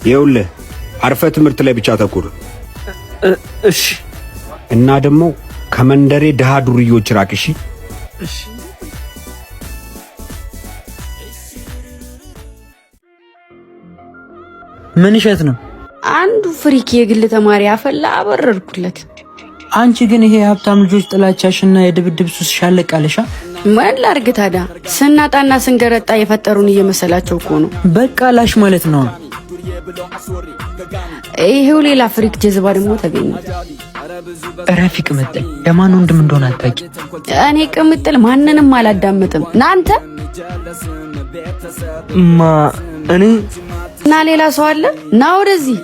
ይኸውልህ አርፈ ትምህርት ላይ ብቻ ተኩር። እሺ። እና ደግሞ ከመንደሬ ድሃ ዱርዮች ራቅ። እሺ። እሺ። ምን እሸት ነው? አንዱ ፍሪክ የግል ተማሪ አፈላ አበረርኩለት። አንቺ ግን ይሄ የሀብታም ልጆች ጥላቻሽና የድብድብ ሱስሽ አለቃለሻ። ምን ላድርግ ታዲያ? ስናጣና ስንገረጣ የፈጠሩን እየመሰላቸው እኮ ነው። በቃ ላሽ ማለት ነው። ይሄው ሌላ ፍሪክ ጀዝባ ደግሞ ተገኘ። ረፊቅ ቅምጥል የማን ወንድም እንደሆነ አታውቂ? እኔ ቅምጥል ማንንም አላዳምጥም። ናንተ እኔ እና ሌላ ሰው አለ? ና ወደዚህ